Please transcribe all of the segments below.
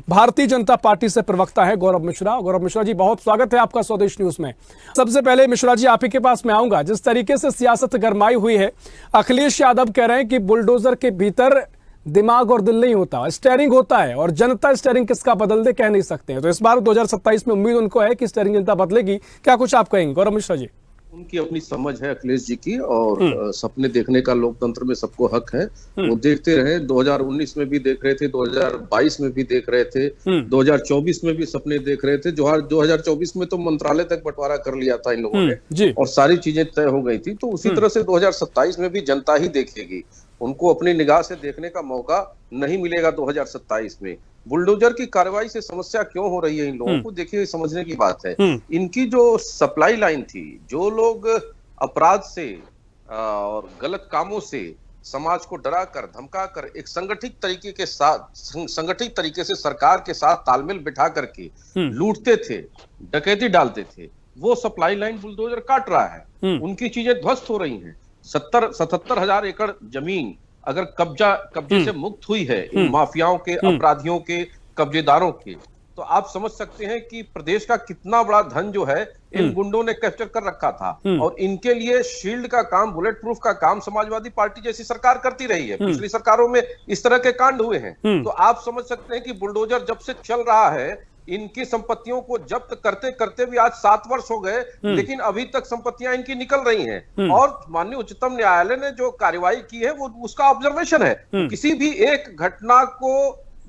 Bharatiya Janata party से प्रवक्ता है गौरव मिश्रा। गौरव मिश्रा जी, बहुत स्वागत है आपका स्वदेश न्यूज में। सबसे पहले मिश्रा जी, आप ही के पास मैं आऊंगा। जिस तरीके से सियासत गरमाई हुई है, अखिलेश यादव कह रहे हैं कि बुलडोजर के भीतर दिमाग और दिल नहीं होता, स्टीयरिंग होता है, और जनता स्टीयरिंग किसका बदल दे कह नहीं सकते हैं। तो इस बार 2027 में उम्मीद उनको है कि स्टीयरिंग जनता बदलेगी। क्या कुछ आप कहेंगे गौरव मिश्रा जी? उनकी अपनी समझ है अखिलेश जी की, और सपने देखने का लोकतंत्र में सबको हक है। वो देखते रहे, 2019 में भी देख रहे थे, 2022 में भी देख रहे थे, 2024 में भी सपने देख रहे थे। 2024 में तो मंत्रालय तक बंटवारा कर लिया था इन लोगों ने, और सारी चीजें तय हो गई थी। तो उसी तरह से 2027 में भी जनता ही देखेगी। उनको अपनी निगाह से देखने का मौका नहीं मिलेगा 2027 में। बुलडोजर की कार्रवाई से समस्या क्यों हो रही है इन लोगों को, देखिए समझने की बात है। इनकी जो सप्लाई लाइन थी, जो लोग अपराध से और गलत कामों से समाज को डरा कर धमका कर एक संगठित तरीके से सरकार के साथ तालमेल बिठा करके लूटते थे, डकैती डालते थे, वो सप्लाई लाइन बुलडोजर काट रहा है। उनकी चीजें ध्वस्त हो रही हैं। 77,000 एकड़ जमीन अगर कब्जे से मुक्त हुई है इन माफियाओं के, अपराधियों के, कब्जेदारों के, तो आप समझ सकते हैं कि प्रदेश का कितना बड़ा धन जो है इन गुंडों ने कैप्चर कर रखा था। और इनके लिए शील्ड का काम, बुलेट प्रूफ का काम समाजवादी पार्टी जैसी सरकार करती रही है। पिछली सरकारों में इस तरह के कांड हुए हैं। तो आप समझ सकते हैं कि बुलडोजर जब से चल रहा है, इनकी संपत्तियों को जब्त करते करते भी आज 7 वर्ष हो गए, लेकिन अभी तक संपत्तियां इनकी निकल रही हैं। और माननीय उच्चतम न्यायालय ने जो कार्रवाई की है वो उसका ऑब्जर्वेशन है। किसी भी एक घटना को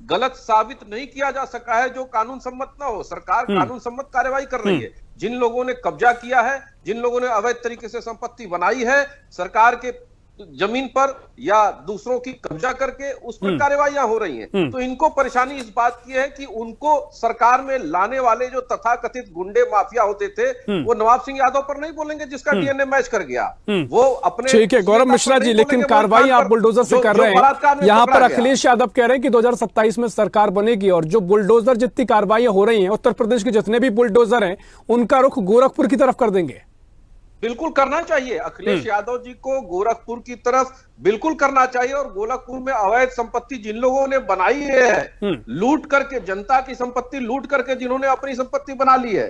गलत साबित नहीं किया जा सका है जो कानून सम्मत ना हो। सरकार कानून सम्मत कार्रवाई कर रही है। जिन लोगों ने कब्जा किया है, जिन लोगों ने अवैध तरीके से संपत्ति बनाई है सरकार के जमीन पर या दूसरों की कब्जा करके, उस पर कार्रवाइयां हो रही हैं। तो इनको परेशानी इस बात की है कि उनको सरकार में लाने वाले जो तथाकथित गुंडे माफिया होते थे, वो नवाब सिंह यादव पर नहीं बोलेंगे जिसका डीएनए मैच कर गया। वो अपने, ठीक है गौरव मिश्रा जी, लेकिन कार्रवाई आप बुलडोजर से कर रहे हैं। यहाँ पर अखिलेश यादव कह रहे हैं कि 2027 में सरकार बनेगी, और जो बुलडोजर जितनी कार्रवाई हो रही है, उत्तर प्रदेश के जितने भी बुलडोजर हैं उनका रुख गोरखपुर की तरफ कर देंगे। बिल्कुल करना चाहिए। अखिलेश यादव जी को गोरखपुर की तरफ बिल्कुल करना चाहिए। और गोरखपुर में अवैध संपत्ति जिन लोगों ने बनाई है, लूट करके, जनता की संपत्ति लूट करके जिन्होंने अपनी संपत्ति बना ली है,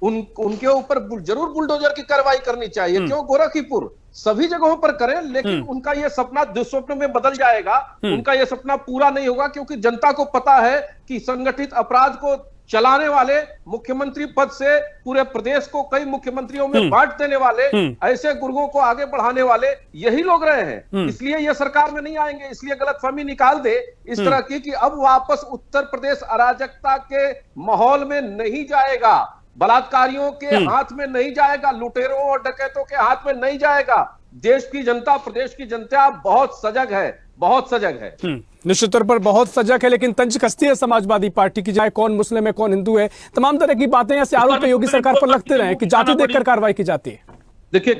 उनके ऊपर जरूर बुलडोजर की कार्रवाई करनी चाहिए। क्यों गोरखपुर, सभी जगहों पर करें, लेकिन उनका यह सपना दुस्वप्न में बदल जाएगा। उनका यह सपना पूरा नहीं होगा, क्योंकि जनता को पता है कि संगठित अपराध को चलाने वाले, मुख्यमंत्री पद से पूरे प्रदेश को कई मुख्यमंत्रियों में बांट देने वाले, ऐसे गुर्गों को आगे बढ़ाने वाले यही लोग रहे हैं। इसलिए ये सरकार में नहीं आएंगे। इसलिए गलतफहमी निकाल दे इस तरह की कि अब वापस उत्तर प्रदेश अराजकता के माहौल में नहीं जाएगा, बलात्कारियों के हाथ में नहीं जाएगा, लुटेरों और डकैतों के हाथ में नहीं जाएगा। देश की जनता, प्रदेश की जनता बहुत सजग है, बहुत सजग है। निश्चित तौर पर बहुत सजग है, लेकिन तंज कसती है समाजवादी पार्टी की, चाहे कौन मुस्लिम है कौन हिंदू है, तमाम तरह की बातें ऐसे आरोप योगी सरकार पर लगते रहे कि जाति देखकर कार्रवाई की जाती है। देखिए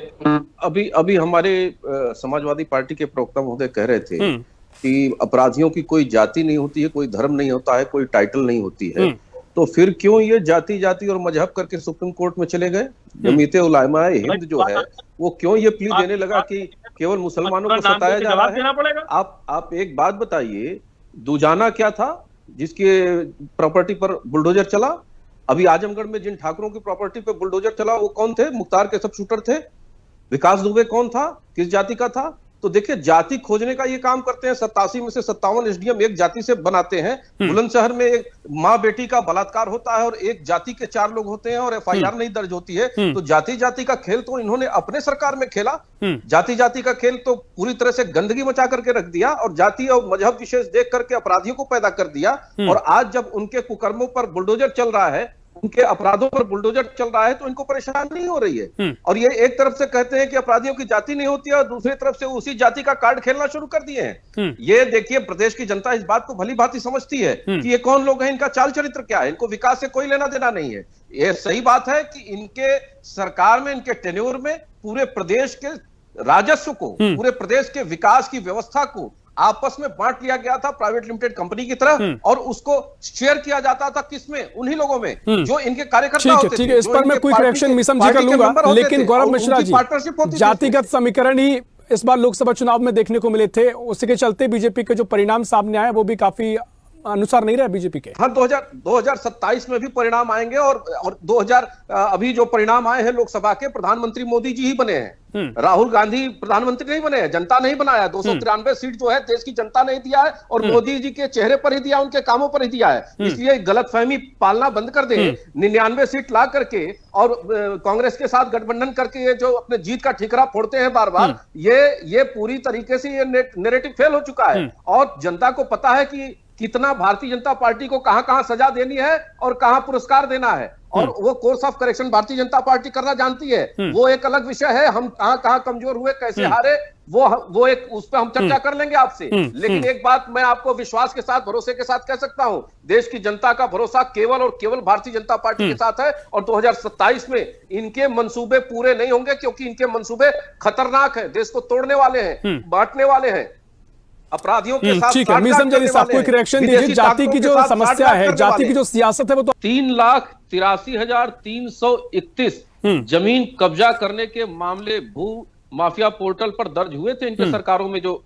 अभी हमारे समाजवादी पार्टी के प्रवक्ता महोदय कह रहे थे कि अपराधियों की कोई जाति नहीं होती है, कोई धर्म नहीं होता है, कोई टाइटल नहीं होती है। तो फिर क्यों ये जाति जाति और मजहब करके सुप्रीम कोर्ट में चले गए? जमीयत उलमा हिंद जो है वो क्यों ये प्ली देने लगा कि केवल मुसलमानों को सताया जा रहा है? आप एक बात बताइए, दुजाना क्या था जिसके प्रॉपर्टी पर बुलडोजर चला? अभी आजमगढ़ में जिन ठाकुरों की प्रॉपर्टी पर बुलडोजर चला वो कौन थे? मुख्तार के सब शूटर थे। विकास दुबे कौन था? किस जाति का था? तो देखिए, जाति खोजने का ये काम करते हैं। 87 में से 57 एसडीएम एक जाति से बनाते हैं। बुलंदशहर में एक माँ बेटी का बलात्कार होता है और एक जाति के 4 लोग होते हैं और एफआईआर नहीं दर्ज होती है। तो जाति जाति का खेल तो इन्होंने अपने सरकार में खेला। जाति जाति का खेल तो पूरी तरह से गंदगी मचा करके रख दिया, और जाति और मजहब विशेष देख करके अपराधियों को पैदा कर दिया। और आज जब उनके कुकर्मों पर बुलडोजर चल रहा है, उनके अपराधों पर बुलडोजर चल रहा है, तो इनको परेशानी नहीं हो रही है। और ये एक तरफ से कहते हैं कि अपराधियों की जाति नहीं होती है, और दूसरी तरफ से उसी जाति का कार्ड खेलना शुरू कर दिए हैं। ये देखिए, प्रदेश की जनता इस बात को भली भांति समझती है कि ये कौन लोग हैं, इनका चाल चरित्र क्या है, इनको विकास से कोई लेना देना नहीं है। ये सही बात है कि इनके सरकार में, इनके टेन्योर में पूरे प्रदेश के राजस्व को, पूरे प्रदेश के विकास की व्यवस्था को आपस में बांट लिया गया था प्राइवेट लिमिटेड कंपनी की तरह, और उसको शेयर किया जाता था किसमें? उन्हीं लोगों में जो इनके कार्यकर्ता होते थे। ठीक है, इस पर मैं क्विक रिएक्शन मिसम जी का लूंगा, लेकिन गौरव मिश्रा जी, जातिगत समीकरण ही इस बार लोकसभा चुनाव में देखने को मिले थे, उसके चलते बीजेपी के जो परिणाम सामने आए वो भी काफी अनुसार नहीं रहे बीजेपी के। हाँ, 2027 में भी परिणाम आएंगे और 2000 अभी जो परिणाम आए हैं लोकसभा के, प्रधानमंत्री मोदी जी ही बने हैं। राहुल गांधी प्रधानमंत्री नहीं बने हैं, जनता नहीं बनाया। 293 सीट जो है देश की जनता नहीं दिया है और मोदी जी के चेहरे पर ही दिया, उनके कामों पर ही दिया है। इसलिए गलतफहमी पालना बंद कर दे। 99 सीट ला करके और कांग्रेस के साथ गठबंधन करके ये जो अपने जीत का ठिकरा फोड़ते हैं बार बार, ये पूरी तरीके से ये नैरेटिव फेल हो चुका है। और जनता को पता है कि कितना भारतीय जनता पार्टी को कहां कहां सजा देनी है और कहां पुरस्कार देना है, और वो course of correction Bharatiya Janata party करना जानती है। वो एक अलग विषय है, हम कहां कहां कमजोर हुए, कैसे हारे, वो एक उस पर हम चर्चा कर लेंगे आपसे। लेकिन एक बात मैं आपको विश्वास के साथ, भरोसे के साथ कह सकता हूं, देश की जनता का भरोसा केवल और केवल भारतीय जनता पार्टी के साथ है। और 2027 में इनके मंसूबे पूरे नहीं होंगे, क्योंकि इनके मंसूबे खतरनाक है, देश को तोड़ने वाले हैं, बांटने वाले हैं, अपराधियों के साथ। ठीक है, मीसम जरी साहब को एक रिएक्शन दीजिए। जाति की जो समस्या है, जाति की जो सियासत है, वो तो 3,83,331 जमीन कब्जा करने के मामले भू माफिया पोर्टल पर दर्ज हुए थे इनके सरकारों में, जो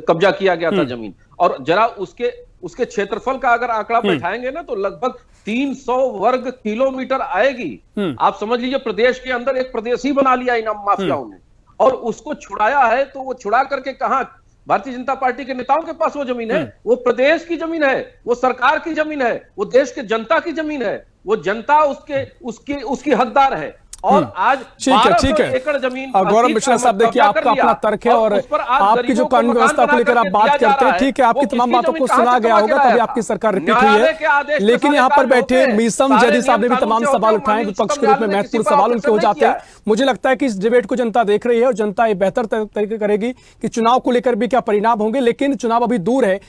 कब्जा किया गया था जमीन। और जरा उसके क्षेत्रफल का अगर आंकड़ा बैठाएंगे ना, तो लगभग 300 वर्ग किलोमीटर आएगी। आप समझ लीजिए, प्रदेश के अंदर एक प्रदेश ही बना लिया इन माफियाओं ने, और उसको छुड़ाया है। तो वो छुड़ा करके कहां, भारतीय जनता पार्टी के नेताओं के पास वो जमीन है, वो प्रदेश की जमीन है, वो सरकार की जमीन है, वो देश के जनता की जमीन है, वो जनता उसकी हकदार है। और आज ठीक है एकड़ जमीन। गौरव मिश्रा साहब, देखिए आपका अपना तर्क है और आपकी जो कानून व्यवस्था को लेकर आप बात करते हैं, ठीक है, आपकी तमाम बातों को सुना गया होगा, तभी आपकी सरकार रिपीट हुई है। लेकिन यहाँ पर बैठे मीसम जरी साहब ने भी तमाम सवाल उठाए, विपक्ष के रूप में महत्वपूर्ण सवाल उनके हो जाते हैं। मुझे लगता है कि इस डिबेट को जनता देख रही है और जनता ये बेहतर तरीके करेगी कि चुनाव को लेकर भी क्या परिणाम होंगे, लेकिन चुनाव अभी दूर है।